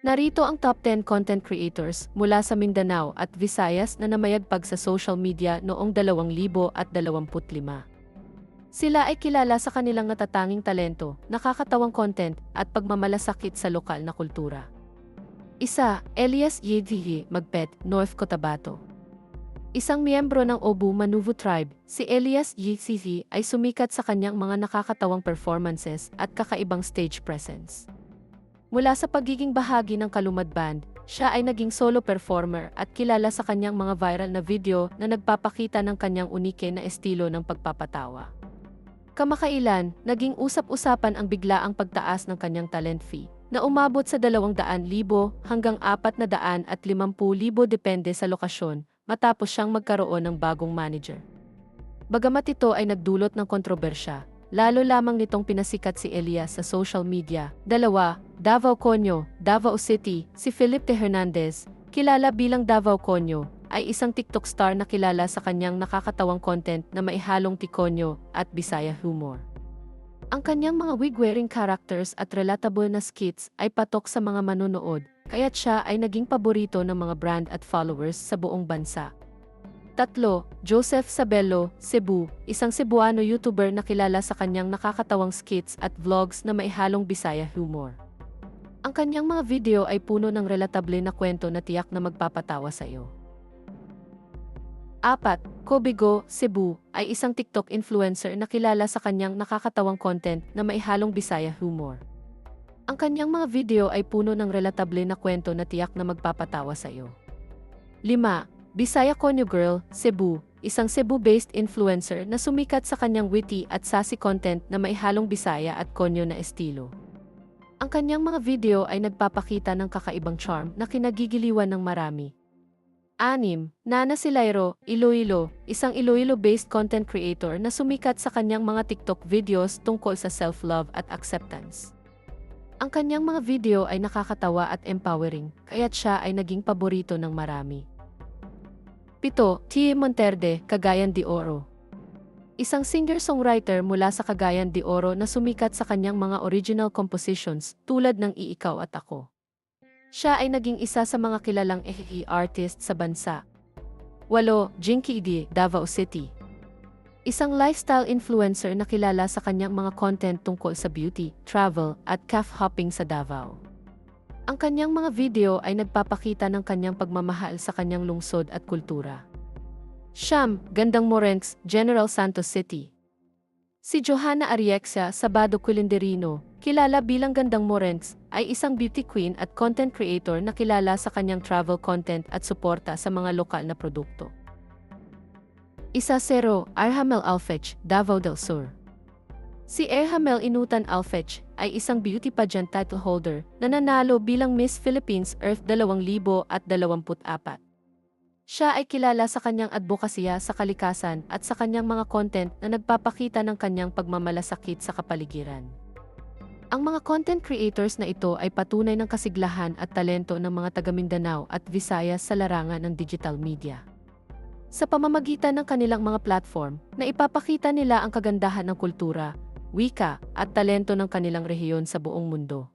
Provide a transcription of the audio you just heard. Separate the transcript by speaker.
Speaker 1: Narito ang top 10 content creators mula sa Mindanao at Visayas na namayagpag sa social media noong 2025. Sila ay kilala sa kanilang natatanging talento, nakakatawang content, at pagmamalasakit sa lokal na kultura. Isa, Elias Yedhihi, Magpet, North Cotabato. Isang miyembro ng Obu Manuvu Tribe, si Elias Yedhihi ay sumikat sa kanyang mga nakakatawang performances at kakaibang stage presence. Mula sa pagiging bahagi ng Kalumad Band, siya ay naging solo performer at kilala sa kanyang mga viral na video na nagpapakita ng kanyang unike na estilo ng pagpapatawa. Kamakailan, naging usap-usapan ang biglaang pagtaas ng kanyang talent fee, na umabot sa 200,000 hanggang 450,000 depende sa lokasyon, matapos siyang magkaroon ng bagong manager. Bagamat ito ay nagdulot ng kontrobersya, lalo lamang nitong pinasikat si Elias sa social media. Dalawa, Davao Conyo, Davao City. Si Felipe Hernandez, kilala bilang Davao Conyo, ay isang TikTok star na kilala sa kanyang nakakatawang content na maihalong Tikonyo at Bisaya humor. Ang kanyang mga wig-wearing characters at relatable na skits ay patok sa mga manonood, kaya't siya ay naging paborito ng mga brand at followers sa buong bansa. Tatlo, Joseph Sabelo, Cebu, isang Cebuano YouTuber na kilala sa kanyang nakakatawang skits at vlogs na maihalong Bisaya humor. Ang kanyang mga video ay puno ng relatable na kwento na tiyak na magpapatawa sa iyo. Apat, Kobigo, Cebu, ay isang TikTok influencer na kilala sa kanyang nakakatawang content na maihalong Bisaya humor. Ang kanyang mga video ay puno ng relatable na kwento na tiyak na magpapatawa sa iyo. 5. Bisaya Konyo Girl, Cebu, isang Cebu-based influencer na sumikat sa kanyang witty at sassy content na maihalong Bisaya at Konyo na estilo. Ang kanyang mga video ay nagpapakita ng kakaibang charm na kinagigiliwan ng marami. 6. Nana Silairo, Iloilo, isang Iloilo-based content creator na sumikat sa kanyang mga TikTok videos tungkol sa self-love at acceptance. Ang kanyang mga video ay nakakatawa at empowering, kaya't siya ay naging paborito ng marami. 7. T. Monterde, Cagayan de Oro. Isang singer-songwriter mula sa Cagayan de Oro na sumikat sa kanyang mga original compositions tulad ng Iikaw at Ako. Siya ay naging isa sa mga kilalang artist sa bansa. 8. Jinky D, Davao City. Isang lifestyle influencer na kilala sa kanyang mga content tungkol sa beauty, travel, at calf hopping sa Davao. Ang kanyang mga video ay nagpapakita ng kanyang pagmamahal sa kanyang lungsod at kultura. 9. Gandang Morenx, General Santos City. Si Johanna Ariexia Sabado Culinderino, kilala bilang Gandang Morenx, ay isang beauty queen at content creator na kilala sa kanyang travel content at suporta sa mga lokal na produkto. 0. Arhamel Alfech, Davao del Sur. Si Erhamel Inutan Alfech ay isang beauty pageant title holder na nanalo bilang Miss Philippines Earth 2024. Siya ay kilala sa kanyang advokasya sa kalikasan at sa kanyang mga content na nagpapakita ng kanyang pagmamalasakit sa kapaligiran. Ang mga content creators na ito ay patunay ng kasiglahan at talento ng mga taga Mindanao at Visayas sa larangan ng digital media. Sa pamamagitan ng kanilang mga platform, na ipapakita nila ang kagandahan ng kultura, wika, at talento ng kanilang rehiyon sa buong mundo.